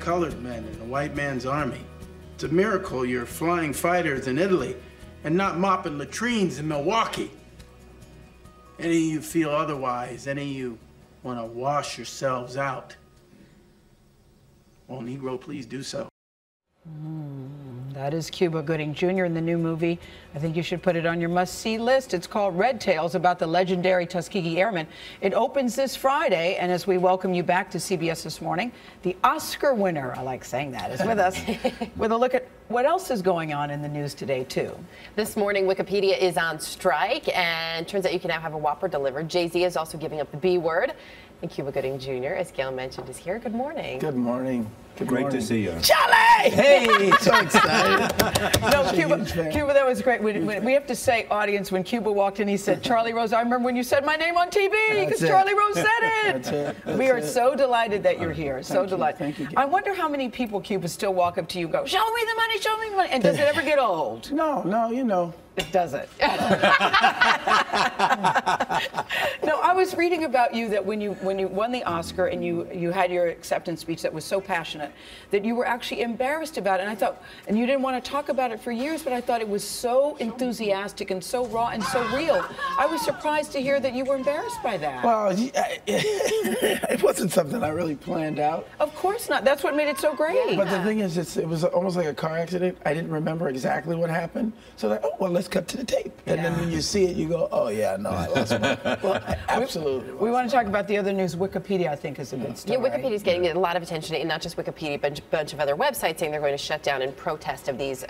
colored men in a white man's army. It's a miracle you're flying fighters in Italy and not mopping latrines in Milwaukee. Any of you feel otherwise, any of you want to wash yourselves out, well, Negro, please do so. That is Cuba Gooding Jr. in the new movie. I think you should put it on your must-see list. It's called Red Tails, about the legendary Tuskegee Airmen. It opens this Friday, and as we welcome you back to CBS This Morning, the Oscar winner, I like saying that, is with us with a look at what else is going on in the news today, too. This morning, Wikipedia is on strike, and turns out you can now have a Whopper delivered. Jay-Z is also giving up the B word. And Cuba Gooding Jr., as Gail mentioned, is here. Good morning. Good morning. Great to see you. Charlie! Hey, so excited. No, Cuba, that was great. We have to say, audience, when Cuba walked in, he said, Charlie Rose, I remember when you said my name on TV, because Charlie Rose said it. That's it. We are so delighted that you're here. So delighted. Thank you. I wonder how many people, Cuba, still walk up to you and go, show me the money, show me the money. And does it ever get old? No, you know. It doesn't. No, I was reading about you that when you won the Oscar and you had your acceptance speech that was so passionate that you were actually embarrassed about it. And I thought, and you didn't want to talk about it for years, but I thought it was so enthusiastic and so raw and so real. I was surprised to hear that you were embarrassed by that. Well, it wasn't something I really planned out. Of course not. That's what made it so great. But the thing is, it was almost like a car accident. I didn't remember exactly what happened. So like, oh, well, let's cut to the tape. And then when you see it, you go, oh, yeah, no, I lost one. Well, absolutely. We want to talk about the other news. Wikipedia, I think, is a good story. Yeah, Wikipedia is getting a lot of attention, and not just Wikipedia, but a bunch of other websites saying they're going to shut down in protest of these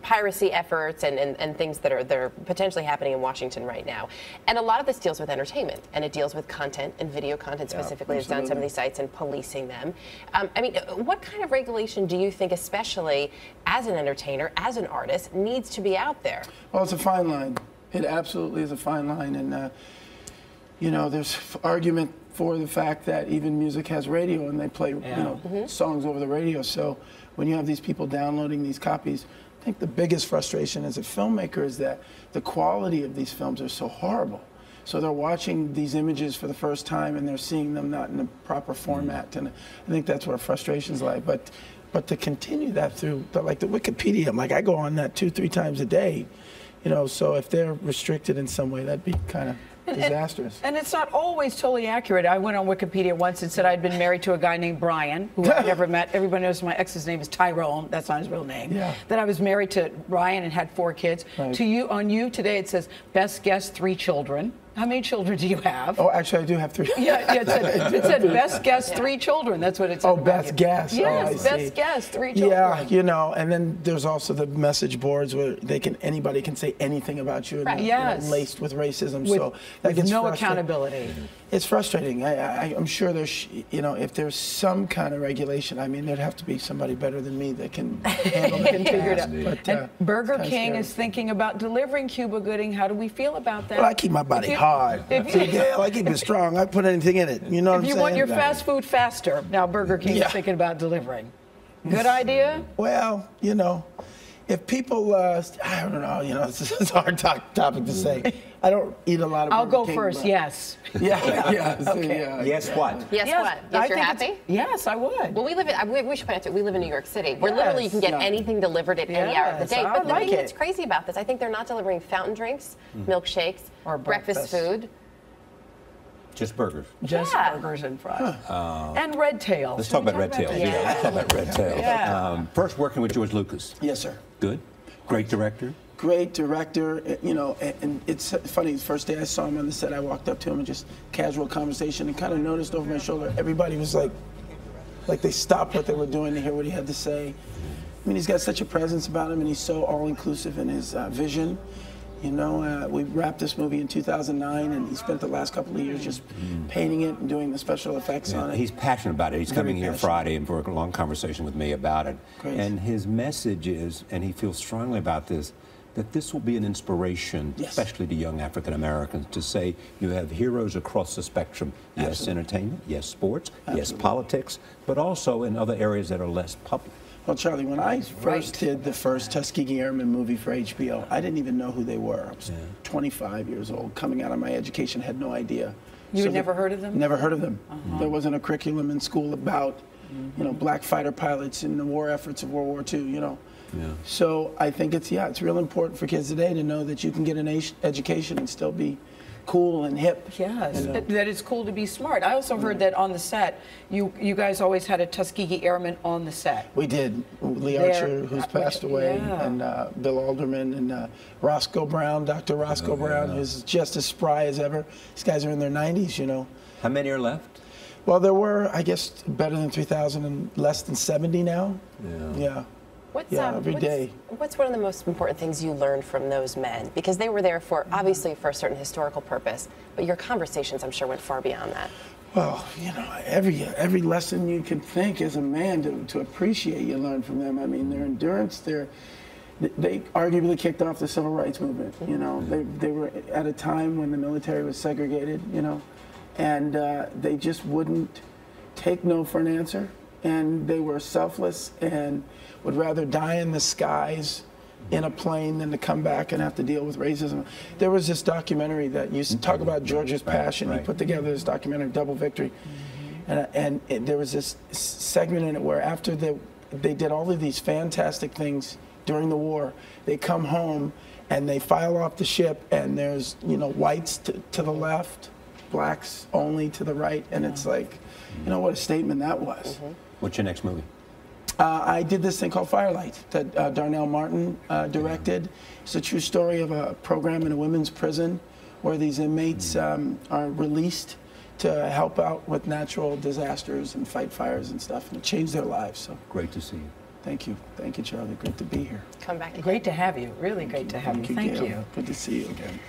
piracy efforts and things that are potentially happening in Washington right now. And a lot of this deals with entertainment, and it deals with content and video content specifically that's on some of these sites and policing them. I mean, what kind of regulation do you think, especially as an entertainer, as an artist, needs to be out there? Well, it's a fine line. It absolutely is a fine line. And, you know, there's argument for the fact that even music has radio and they play, you know, songs over the radio. So when you have these people downloading these copies, I think the biggest frustration as a filmmaker is that the quality of these films are so horrible. So they're watching these images for the first time and they're seeing them not in a proper format. And I think that's where frustration's lie. But to continue that through, like the Wikipedia, like I go on that 2-3 times a day, you know, so if they're restricted in some way, that'd be kind of disastrous. And it's not always totally accurate. I went on Wikipedia once and said I'd been married to a guy named Brian, who I've never met. Everybody knows my ex's name is Tyrone. That's not his real name. Yeah. That I was married to Brian and had 4 kids. Right. To you, on you today, it says best guess 3 children. How many children do you have? Oh, actually, I do have 3. Yeah, it said best guess 3 children. That's what it said. Oh, best guess. Yes, best guess 3 children. Yeah, you know, and then there's also the message boards where anybody can say anything about you, and right. you know, laced with racism. So that gets no accountability. It's frustrating. I'm sure there's, you know, if there's some kind of regulation, I mean, there'd have to be somebody better than me that can handle that. Can figure it out. But, and Burger King is thinking about delivering Cuba Gooding. How do we feel about that? Well, I keep my body hard. Gail, I keep it strong. I put anything in it. You know what I'm saying? If you want your fast food faster, now Burger King is thinking about delivering. Good idea? Well, you know, if people, I don't know, you know, it's a hard topic to say. I don't eat a lot of I'll Burger go King, first, but yes. Yeah. Okay. Yes, what? Yes, what? Yes, you're happy? Yes, I would. Well, we should point out we live in New York City, where literally you can get anything delivered at any hour of the day. But the thing that's crazy about this, I think they're not delivering fountain drinks, milkshakes, or breakfast food. Just burgers. Just burgers and fries. And red tails. Let's talk about red tails. Yeah, let's talk about red tails. Yeah. First, working with George Lucas. Yes, sir. Good. Great director. Great director, you know, and it's funny, the first day I saw him on the set, I walked up to him and just casual conversation and kind of noticed over my shoulder, everybody was like they stopped what they were doing to hear what he had to say. I mean, he's got such a presence about him and he's so all-inclusive in his vision. You know, we wrapped this movie in 2009, and he spent the last couple of years just painting it and doing the special effects on it. He's passionate about it. He's coming here Friday and for a long conversation with me about it. Great. And his message is, and he feels strongly about this, that this will be an inspiration, especially to young African Americans, to say you have heroes across the spectrum. Yes, entertainment, yes, sports, yes, politics, but also in other areas that are less public. Well, Charlie, when I first did the first Tuskegee Airmen movie for HBO, I didn't even know who they were. I was 25 years old, coming out of my education, had no idea. You had never heard of them? Never heard of them. There wasn't a curriculum in school about you know, black fighter pilots in the war efforts of World War II, you know. Yeah. So I think it's real important for kids today to know that you can get an education and still be cool and hip. Yes, that it's cool to be smart. I also heard that on the set, you guys always had a Tuskegee Airman on the set. We did. Lee Archer, who's passed away, and Bill Alderman, and Roscoe Brown, Dr. Roscoe Brown, who's just as spry as ever. These guys are in their 90s, you know. How many are left? Well, there were, I guess, better than 3,000 and less than 70 now. Yeah. Every day. What's one of the most important things you learned from those men? Because they were there for, obviously, for a certain historical purpose, but your conversations, I'm sure, went far beyond that. Well, you know, every lesson you can think as a man to appreciate, you learn from them. I mean, their endurance, they arguably kicked off the civil rights movement. You know, they were at a time when the military was segregated, you know, and they just wouldn't take no for an answer. And they were selfless and would rather die in the skies in a plane than to come back and have to deal with racism. There was this documentary that used to talk about George's passion. He put together this documentary, Double Victory. And there was this segment in it where after they did all of these fantastic things during the war, they come home and they file off the ship, and there's, you know, whites to the left, blacks only to the right. And it's like, you know, what a statement that was. What's your next movie? I did this thing called Firelight that Darnell Martin directed. It's a true story of a program in a women's prison where these inmates are released to help out with natural disasters and fight fires and stuff, and it changed their lives. So great to see you. Thank you, Charlie. Great to be here. Come back again. Great to have you. Really great to have you. Thank you. Good to see you again.